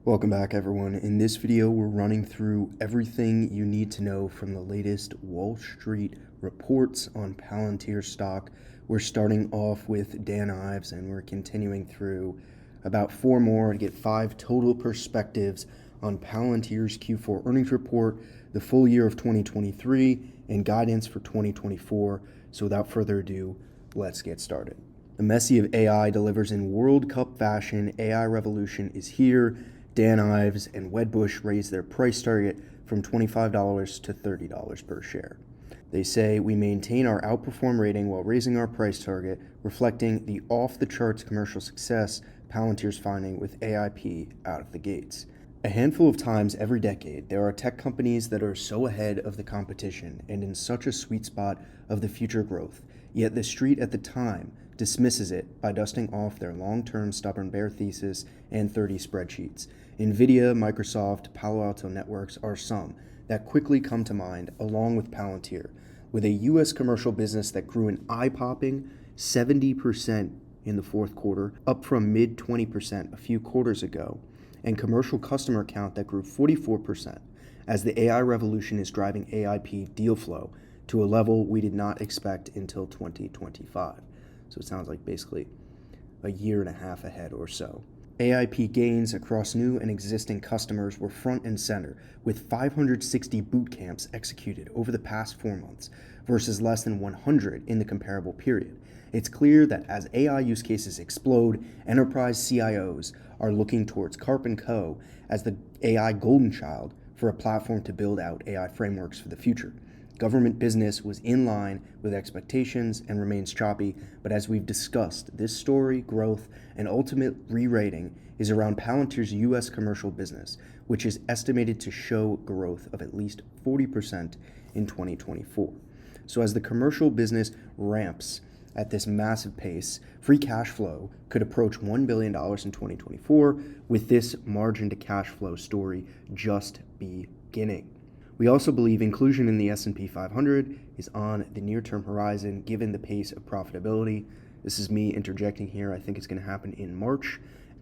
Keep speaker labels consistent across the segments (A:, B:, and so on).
A: Welcome back, everyone. In this video, we're running through everything you need to know from the latest Wall Street reports on Palantir stock. We're starting off with Dan Ives, and we're continuing through about four more to get five total perspectives on Palantir's Q4 earnings report, the full year of 2023, and guidance for 2024. So without further ado, let's get started. The Messi of AI delivers in World Cup fashion. AI revolution is here. Dan Ives and Wedbush raised their price target from $25 to $30 per share. They say we maintain our outperform rating while raising our price target, reflecting the off-the-charts commercial success Palantir's finding with AIP out of the gates. A handful of times every decade, there are tech companies that are so ahead of the competition and in such a sweet spot of the future growth, yet the street at the time dismisses it by dusting off their long-term stubborn bear thesis and 30 spreadsheets. NVIDIA, Microsoft, Palo Alto Networks are some that quickly come to mind, along with Palantir, with a U.S. commercial business that grew an eye-popping 70% in the fourth quarter, up from mid-20% a few quarters ago, and commercial customer count that grew 44%, as the AI revolution is driving AIP deal flow to a level we did not expect until 2025. So it sounds like basically a year and a half ahead or so. AIP gains across new and existing customers were front and center, with 560 boot camps executed over the past 4 months versus less than 100 in the comparable period. It's clear that as AI use cases explode, enterprise CIOs are looking towards Karp & Co. as the AI golden child for a platform to build out AI frameworks for the future. Government business was in line with expectations and remains choppy, but as we've discussed, this story, growth, and ultimate re-rating is around Palantir's U.S. commercial business, which is estimated to show growth of at least 40% in 2024. So as the commercial business ramps at this massive pace, free cash flow could approach $1 billion in 2024, with this margin to cash flow story just beginning. We also believe inclusion in the S&P 500 is on the near-term horizon given the pace of profitability. This is me interjecting here. I think it's going to happen in March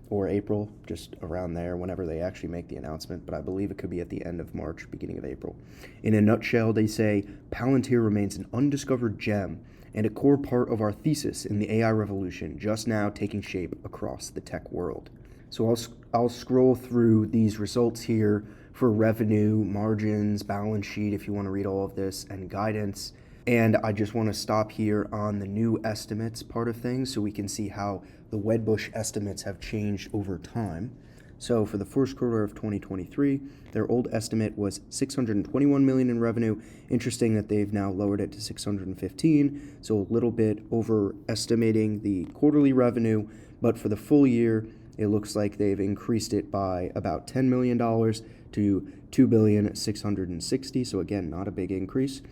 A: or April, just around there, whenever they actually make the announcement, but I believe it could be at the end of March, beginning of April. In a nutshell, they say Palantir remains an undiscovered gem and a core part of our thesis in the AI revolution, just now taking shape across the tech world. So I'll scroll through these results here for revenue, margins, balance sheet, if you want to read all of this, and guidance. And I just want to stop here on the new estimates part of things so we can see how the Wedbush estimates have changed over time. So for the first quarter of 2023, their old estimate was $621 million in revenue. Interesting that they've now lowered it to $615, so a little bit overestimating the quarterly revenue. But for the full year, it looks like they've increased it by about $10 million to $2,660,000. So again, not a big increase.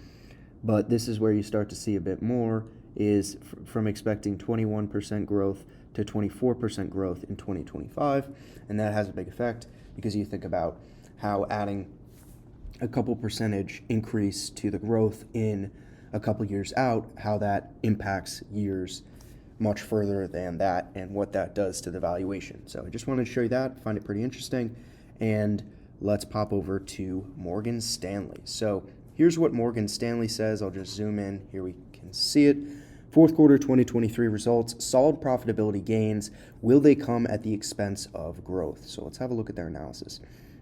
A: But this is where you start to see a bit more, is from expecting 21% growth to 24% growth in 2025. And that has a big effect because you think about how adding a couple percentage increase to the growth in a couple years out, how that impacts years much further than that and what that does to the valuation. So I just wanted to show you that, find it pretty interesting. And let's pop over to Morgan Stanley. So here's what Morgan Stanley says. I'll just zoom in. Here we can see it. Fourth quarter 2023 results, solid profitability gains. Will they come at the expense of growth? So let's have a look at their analysis.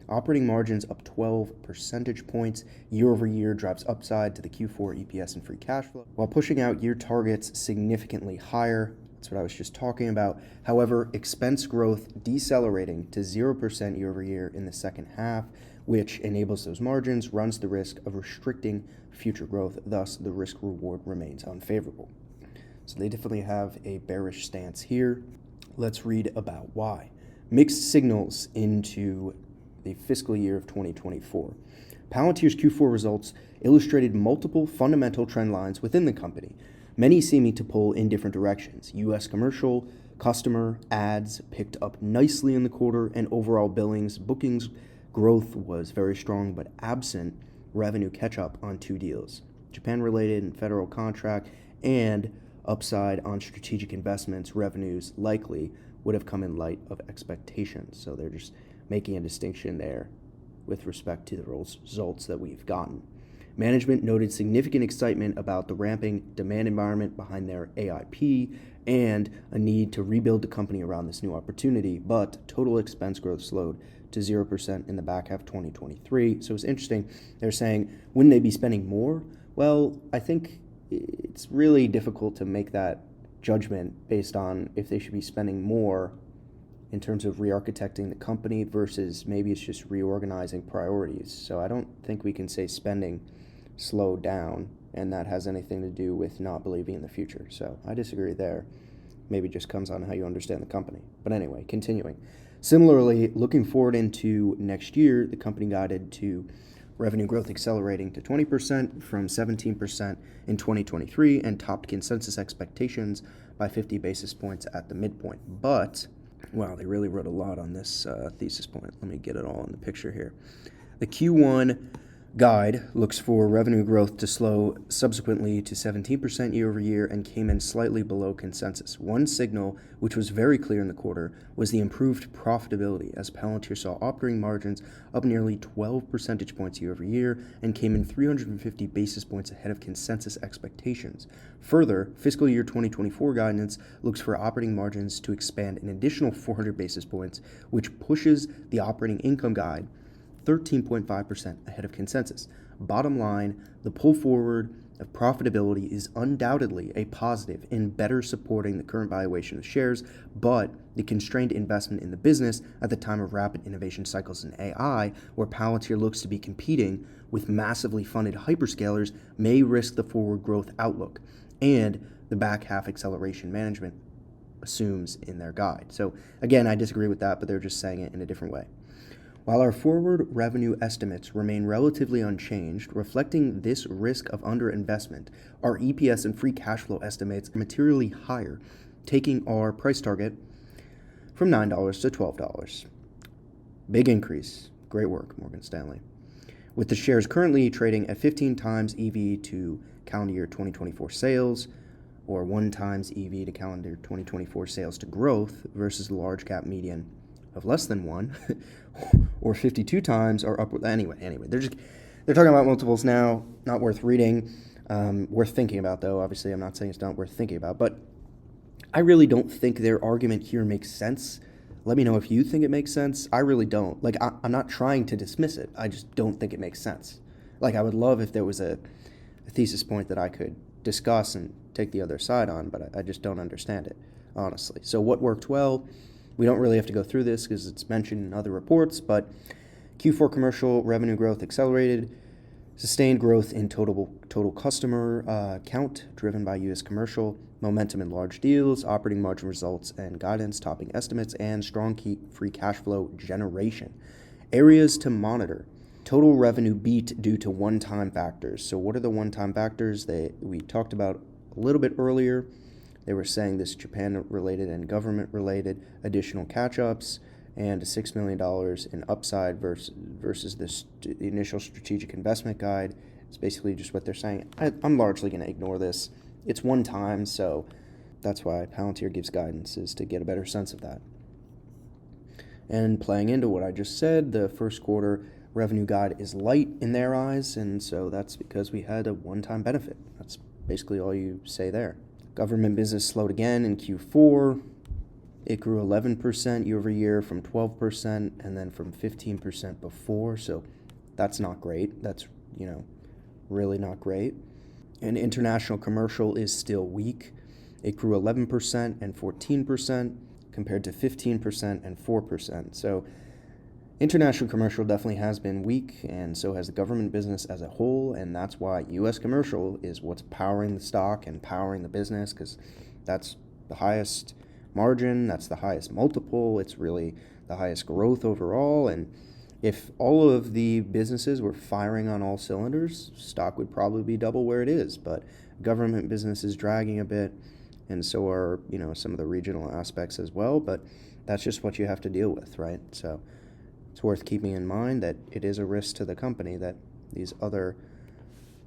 A: Operating margins up 12 percentage points year over year drives upside to the Q4 EPS and free cash flow, while pushing out year targets significantly higher. That's what I was just talking about. However, expense growth decelerating to 0% year over year in the second half, which enables those margins, runs the risk of restricting future growth. Thus, the risk reward remains unfavorable. So they definitely have a bearish stance here. Let's read about why. Mixed signals into the fiscal year of 2024. Palantir's Q4 results illustrated multiple fundamental trend lines within the company, many seeming to pull in different directions. U.S. commercial, customer, ads picked up nicely in the quarter, and overall bookings growth was very strong, but absent revenue catch-up on two deals, Japan-related and federal contract, and upside on strategic investments. Revenues likely would have come in light of expectations. So they're just making a distinction there with respect to the results that we've gotten. Management noted significant excitement about the ramping demand environment behind their AIP and a need to rebuild the company around this new opportunity, but total expense growth slowed to 0% in the back half of 2023. So it's interesting. They're saying, wouldn't they be spending more? Well, I think it's really difficult to make that judgment based on if they should be spending more in terms of re-architecting the company versus maybe it's just reorganizing priorities. So I don't think we can say spending slowed down and that has anything to do with not believing in the future. So I disagree there. Maybe it just comes on how you understand the company. But anyway, continuing. Similarly, looking forward into next year, the company guided to revenue growth accelerating to 20% from 17% in 2023 and topped consensus expectations by 50 basis points at the midpoint. But, wow, they really wrote a lot on this thesis point. Let me get it all in the picture here. The Q1 guide looks for revenue growth to slow subsequently to 17% year over year and came in slightly below consensus. One signal, which was very clear in the quarter, was the improved profitability as Palantir saw operating margins up nearly 12 percentage points year over year and came in 350 basis points ahead of consensus expectations. Further, fiscal year 2024 guidance looks for operating margins to expand an additional 400 basis points, which pushes the operating income guide 13.5% ahead of consensus. Bottom line, the pull forward of profitability is undoubtedly a positive in better supporting the current valuation of shares, but the constrained investment in the business at the time of rapid innovation cycles in AI, where Palantir looks to be competing with massively funded hyperscalers, may risk the forward growth outlook and the back half acceleration management assumes in their guide. So again, I disagree with that, but they're just saying it in a different way. While our forward revenue estimates remain relatively unchanged, reflecting this risk of underinvestment, our EPS and free cash flow estimates are materially higher, taking our price target from $9 to $12. Big increase. Great work, Morgan Stanley. With the shares currently trading at 15 times EV to calendar year 2024 sales, or 1 times EV to calendar 2024 sales to growth versus the large cap median of less than 1, or 52 times or upward. Anyway, they're talking about multiples now, not worth reading, worth thinking about though. Obviously, I'm not saying it's not worth thinking about, but I really don't think their argument here makes sense. Let me know if you think it makes sense. I really don't. Like, I'm not trying to dismiss it. I just don't think it makes sense. Like, I would love if there was a thesis point that I could discuss and take the other side on, but I just don't understand it, honestly. So what worked well? We don't really have to go through this because it's mentioned in other reports, but Q4 commercial revenue growth accelerated, sustained growth in total customer count driven by U.S. commercial, momentum in large deals, operating margin results and guidance topping estimates, and strong free cash flow generation. Areas to monitor. Total revenue beat due to one-time factors. So what are the one-time factors that we talked about a little bit earlier? They were saying this Japan-related and government-related additional catch-ups and $6 million in upside versus the initial strategic investment guide. It's basically just what they're saying. I'm largely going to ignore this. It's one time, so that's why Palantir gives guidance, is to get a better sense of that. And playing into what I just said, the first quarter revenue guide is light in their eyes, and so that's because we had a one-time benefit. That's basically all you say there. Government business slowed again in Q4. It grew 11% year over year from 12% and then from 15% before. So that's not great. That's, really not great. And international commercial is still weak. It grew 11% and 14% compared to 15% and 4%. So international commercial definitely has been weak, and so has the government business as a whole, and that's why U.S. commercial is what's powering the stock and powering the business, because that's the highest margin, that's the highest multiple, it's really the highest growth overall, and if all of the businesses were firing on all cylinders, stock would probably be double where it is, but government business is dragging a bit, and so are, some of the regional aspects as well, but that's just what you have to deal with, right? So it's worth keeping in mind that it is a risk to the company that these other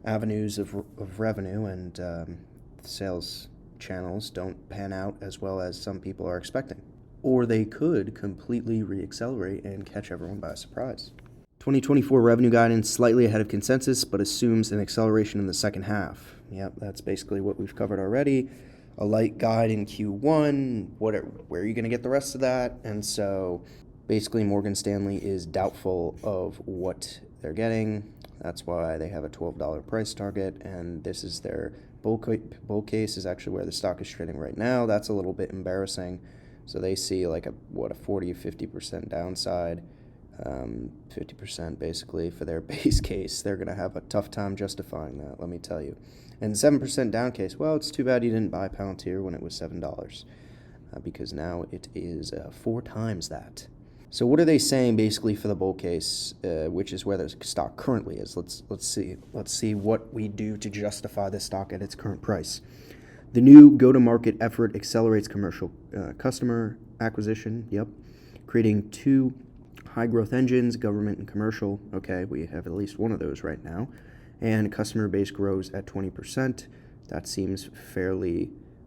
A: avenues of revenue and sales channels don't pan out as well as some people are expecting. or they could completely reaccelerate and catch everyone by surprise. 2024 revenue guidance slightly ahead of consensus, but assumes an acceleration in the second half. Yep, that's basically what we've covered already. A light guide in Q1. Where are you going to get the rest of that? And so basically Morgan Stanley is doubtful of what they're getting. That's why they have a $12 price target, and this is their bull case is actually where the stock is trading right now. That's a little bit embarrassing. So they see like a 40 or 50% downside, 50% basically for their base case. They're going to have a tough time justifying that, let me tell you. And 7% down case, well, it's too bad you didn't buy Palantir when it was $7, because now it is 4 times that. So what are they saying basically for the bull case, which is where the stock currently is? Let's see what we do to justify the stock at its current price. The new go-to-market effort accelerates commercial customer acquisition. Yep, creating 2 high-growth engines, government and commercial. Okay, we have at least one of those right now, and customer base grows at 20%. That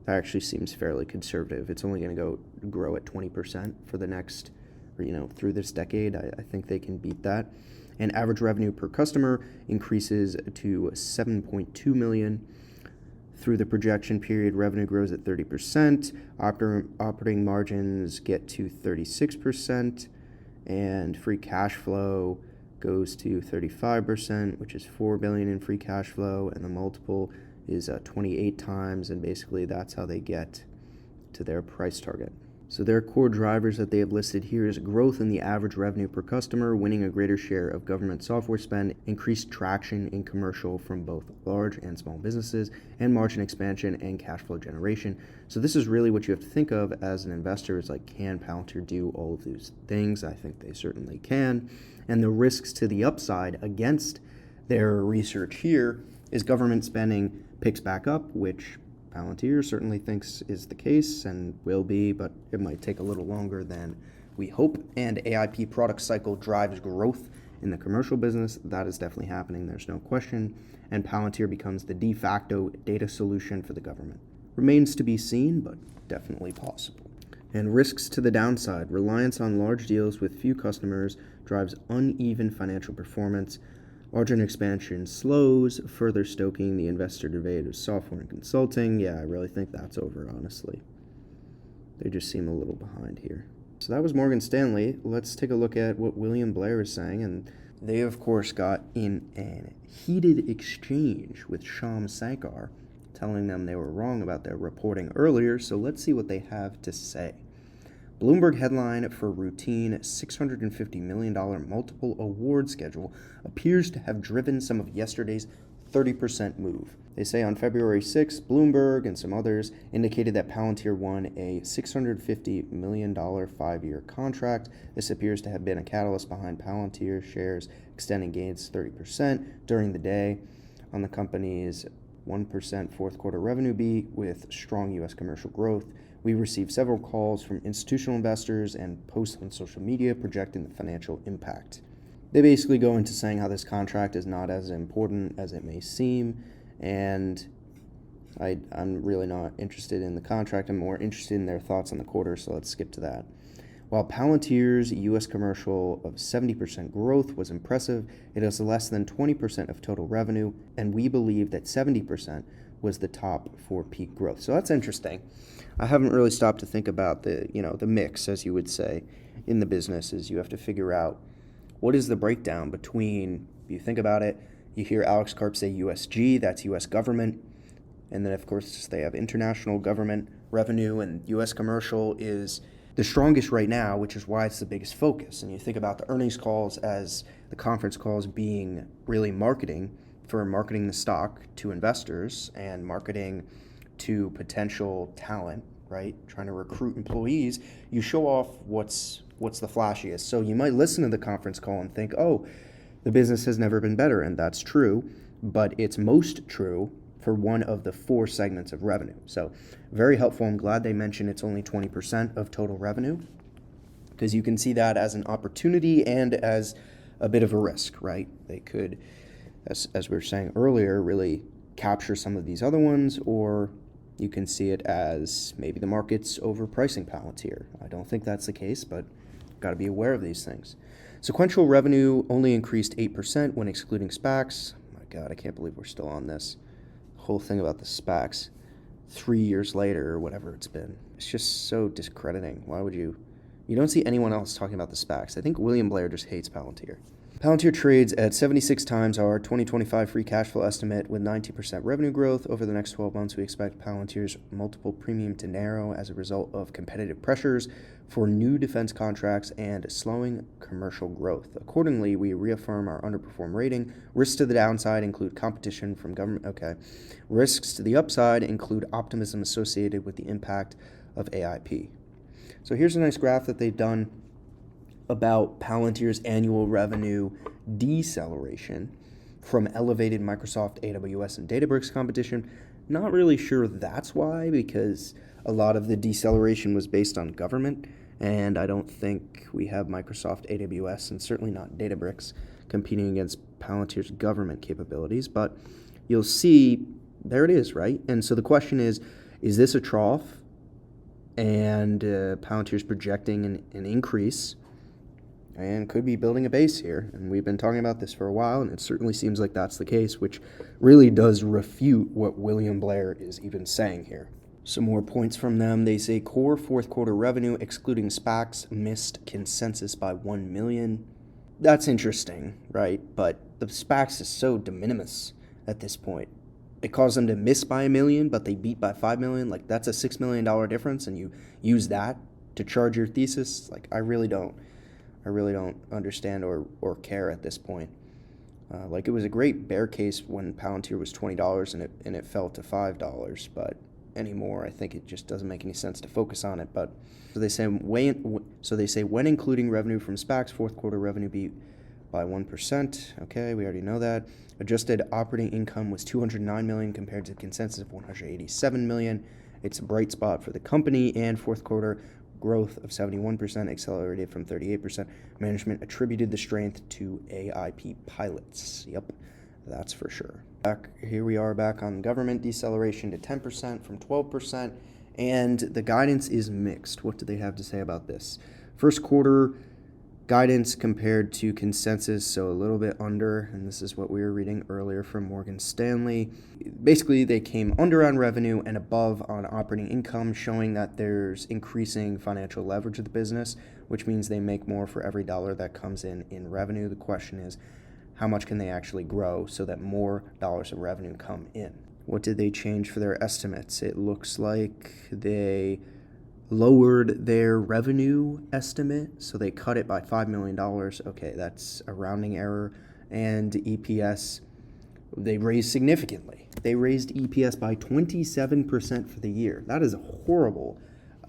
A: actually seems fairly conservative. It's only going to grow at 20% for the next, through this decade. I think they can beat that. And average revenue per customer increases to $7.2 million. Through the projection period, revenue grows at 30%. Operating margins get to 36%. And free cash flow goes to 35%, which is $4 billion in free cash flow. And the multiple is 28 times. And basically, that's how they get to their price target. So their core drivers that they have listed here is growth in the average revenue per customer, winning a greater share of government software spend, increased traction in commercial from both large and small businesses, and margin expansion and cash flow generation. So this is really what you have to think of as an investor, is like, can Palantir do all of these things? I think they certainly can. And the risks to the upside against their research here is government spending picks back up, which Palantir certainly thinks is the case and will be, but it might take a little longer than we hope. And AIP product cycle drives growth in the commercial business. That is definitely happening, there's no question. And Palantir becomes the de facto data solution for the government. Remains to be seen, but definitely possible. And risks to the downside. Reliance on large deals with few customers drives uneven financial performance. Margin expansion slows, further stoking the investor debate of software and consulting. Yeah, I really think that's over, honestly. They just seem a little behind here. So that was Morgan Stanley. Let's take a look at what William Blair is saying. And they, of course, got in a heated exchange with Shyam Sankar, telling them they were wrong about their reporting earlier. So let's see what they have to say. Bloomberg headline for routine $650 million multiple award schedule appears to have driven some of yesterday's 30% move. They say on February 6th, Bloomberg and some others indicated that Palantir won a $650 million 5-year contract. This appears to have been a catalyst behind Palantir shares extending gains 30% during the day on the company's 1% fourth quarter revenue beat with strong U.S. commercial growth. We received several calls from institutional investors and posts on social media projecting the financial impact. They basically go into saying how this contract is not as important as it may seem, and I'm really not interested in the contract. I'm more interested in their thoughts on the quarter, so let's skip to that. While Palantir's U.S. commercial of 70% growth was impressive, it is less than 20% of total revenue, and we believe that 70% was the top for peak growth. So that's interesting. I haven't really stopped to think about the mix, as you would say, in the business. Is you have to figure out what is the breakdown between, if you think about it, you hear Alex Karp say USG, that's U.S. government, and then of course they have international government revenue, and U.S. commercial is the strongest right now, which is why it's the biggest focus. And you think about the earnings calls as the conference calls being really marketing the stock to investors and marketing to potential talent, right? Trying to recruit employees. You show off what's the flashiest. So you might listen to the conference call and think, oh, the business has never been better. And that's true, but it's most true for one of the 4 segments of revenue. So very helpful. I'm glad they mentioned it's only 20% of total revenue, because you can see that as an opportunity and as a bit of a risk, right? They could, as we were saying earlier, really capture some of these other ones, or You can see it as maybe the market's overpricing Palantir. I don't think that's the case, but got to be aware of these things. Sequential revenue only increased 8% when excluding SPACs. My God, I can't believe we're still on this whole thing about the SPACs 3 years later or whatever it's been. It's just so discrediting. Why would you don't see anyone else talking about the SPACs. I think William Blair just hates Palantir. Palantir trades at 76 times our 2025 free cash flow estimate with 19% revenue growth. Over the next 12 months, we expect Palantir's multiple premium to narrow as a result of competitive pressures for new defense contracts and slowing commercial growth. Accordingly, we reaffirm our underperform rating. Risks to the downside include competition from government. Risks to the upside include optimism associated with the impact of AIP. So here's a nice graph that they've done about Palantir's annual revenue deceleration from elevated Microsoft, AWS, and Databricks competition. Not really sure that's why, because a lot of the deceleration was based on government, and I don't think we have Microsoft, AWS, and certainly not Databricks competing against Palantir's government capabilities. But you'll see, there it is, right? And so the question is this a trough? And Palantir's projecting an increase and could be building a base here. And we've been talking about this for a while, and it certainly seems like that's the case, which really does refute what William Blair is even saying here. Some more points from them. They say core fourth quarter revenue, excluding SPACs, missed consensus by 1 million. That's interesting, right? But the SPACs is so de minimis at this point. It caused them to miss by 1 million, but they beat by 5 million. Like, that's a $6 million difference, and you use that to charge your thesis. Like, I really don't understand or care at this point. Like, it was a great bear case when Palantir was $20 and it fell to $5, but anymore, I think it just doesn't make any sense to focus on it. But so they say when including revenue from SPACs, fourth quarter revenue beat by 1%. Okay, we already know that. Adjusted operating income was $209 million compared to consensus of $187 million. It's a bright spot for the company, and fourth quarter growth of 71% accelerated from 38%. Management attributed the strength to AIP pilots. Yep, that's for sure. Here we are back on government deceleration to 10% from 12%, and the guidance is mixed. What do they have to say about this? First quarter guidance compared to consensus, so a little bit under, and this is what we were reading earlier from Morgan Stanley. Basically, they came under on revenue and above on operating income, showing that there's increasing financial leverage of the business, which means they make more for every dollar that comes in revenue. The question is, how much can they actually grow so that more dollars of revenue come in? What did they change for their estimates? It looks like they lowered their revenue estimate, so they cut it by $5 million. Okay, that's a rounding error. And EPS, they raised significantly. They raised EPS by 27% for the year. That is a horrible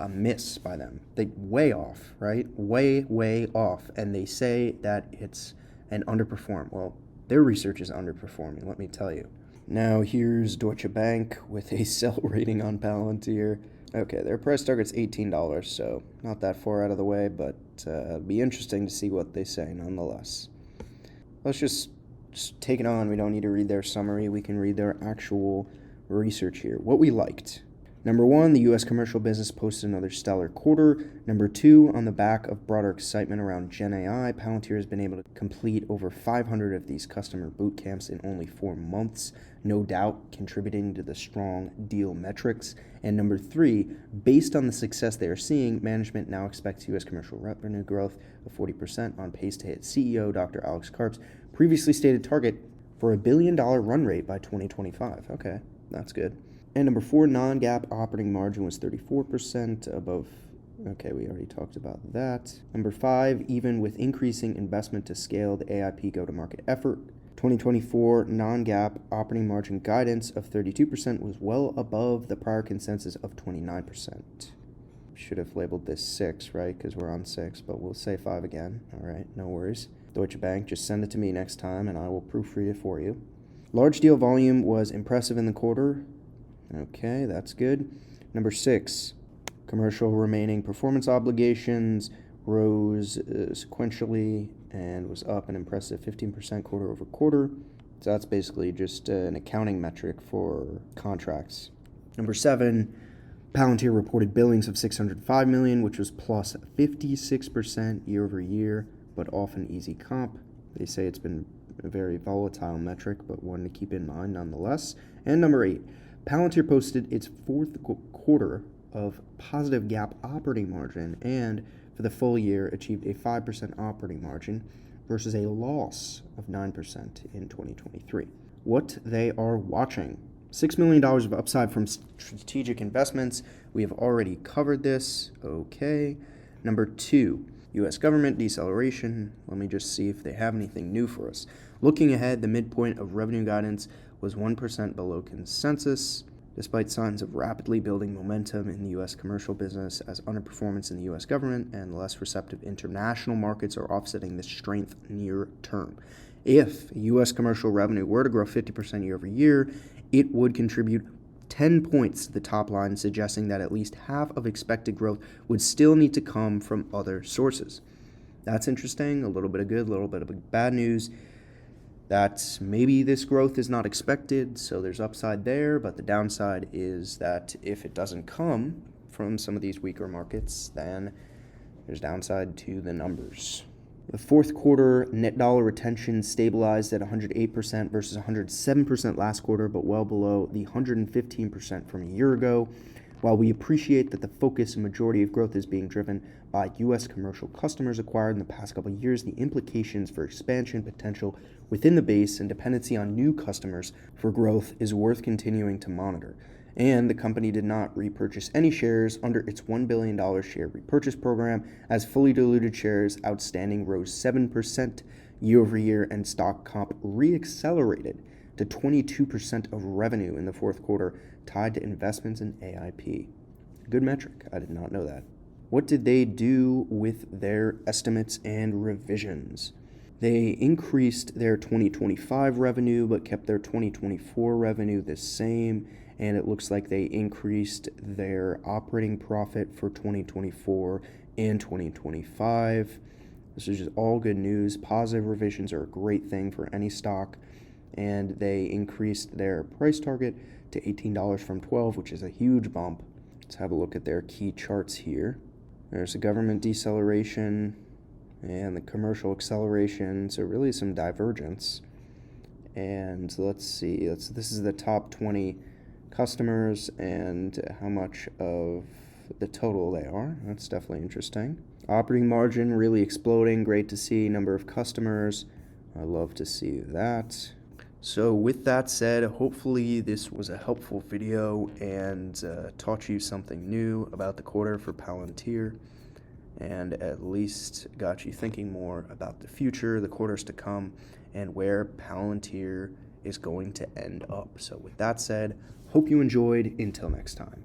A: miss by them. They way off, right? Way off. And they say that it's an underperform. Well, their research is underperforming, let me tell you. Now here's Deutsche Bank with a sell rating on Palantir. Okay, their price target's $18, so not that far out of the way, but it'll be interesting to see what they say nonetheless. Let's just take it on. We don't need to read their summary. We can read their actual research here. What we liked. Number one, the U.S. commercial business posted another stellar quarter. Number two, on the back of broader excitement around Gen AI, Palantir has been able to complete over 500 of these customer boot camps in only 4 months, no doubt contributing to the strong deal metrics. And number three, based on the success they are seeing, management now expects U.S. commercial revenue growth of 40%, on pace to hit CEO Dr. Alex Karp's previously stated target for $1 billion run rate by 2025. Okay, that's good. And number four, non-GAAP operating margin was 34% above. Okay, we already talked about that. Number five, even with increasing investment to scale the AIP go-to-market effort, 2024 non-GAAP operating margin guidance of 32% was well above the prior consensus of 29%. Should have labeled this 6, right? Because we're on 6, but we'll say 5 again. All right, no worries. Deutsche Bank, just send it to me next time and I will proofread it for you. Large deal volume was impressive in the quarter. Okay, that's good. Number 6, commercial remaining performance obligations rose sequentially and was up an impressive 15% quarter over quarter. So that's basically just an accounting metric for contracts. Number 7, Palantir reported billings of $605 million, which was plus 56% year over year, but off an easy comp. They say it's been a very volatile metric, but one to keep in mind nonetheless. And number 8, Palantir posted its fourth quarter of positive GAAP operating margin and for the full year achieved a 5% operating margin versus a loss of 9% in 2023. What they are watching. $6 million of upside from strategic investments. We have already covered this. Okay. Number 2, U.S. government deceleration. Let me just see if they have anything new for us. Looking ahead, the midpoint of revenue guidance was 1% below consensus, despite signs of rapidly building momentum in the U.S. commercial business as underperformance in the U.S. government and less receptive international markets are offsetting this strength near term. If U.S. commercial revenue were to grow 50% year over year, it would contribute 10 points to the top line, suggesting that at least half of expected growth would still need to come from other sources. That's interesting. A little bit of good, a little bit of bad news. That maybe this growth is not expected, so there's upside there, but the downside is that if it doesn't come from some of these weaker markets, then there's downside to the numbers. The fourth quarter net dollar retention stabilized at 108% versus 107% last quarter, but well below the 115% from a year ago. While we appreciate that the focus and majority of growth is being driven by U.S. commercial customers acquired in the past couple of years, the implications for expansion potential within the base and dependency on new customers for growth is worth continuing to monitor. And the company did not repurchase any shares under its $1 billion share repurchase program, as fully diluted shares outstanding rose 7% year over year and stock comp reaccelerated to 22% of revenue in the fourth quarter, tied to investments in AIP. Good metric. I did not know that. What did they do with their estimates and revisions? They increased their 2025 revenue, but kept their 2024 revenue the same. And it looks like they increased their operating profit for 2024 and 2025. This is just all good news. Positive revisions are a great thing for any stock. And they increased their price target to $18 from $12, which is a huge bump. Let's have a look at their key charts here. There's the government deceleration and the commercial acceleration, so really some divergence. And let's see, this is the top 20 customers and how much of the total they are. That's definitely interesting. Operating margin really exploding. Great to see. Number of customers. I love to see that. So with that said, hopefully this was a helpful video and taught you something new about the quarter for Palantir and at least got you thinking more about the future, the quarters to come, and where Palantir is going to end up. So with that said, hope you enjoyed. Until next time.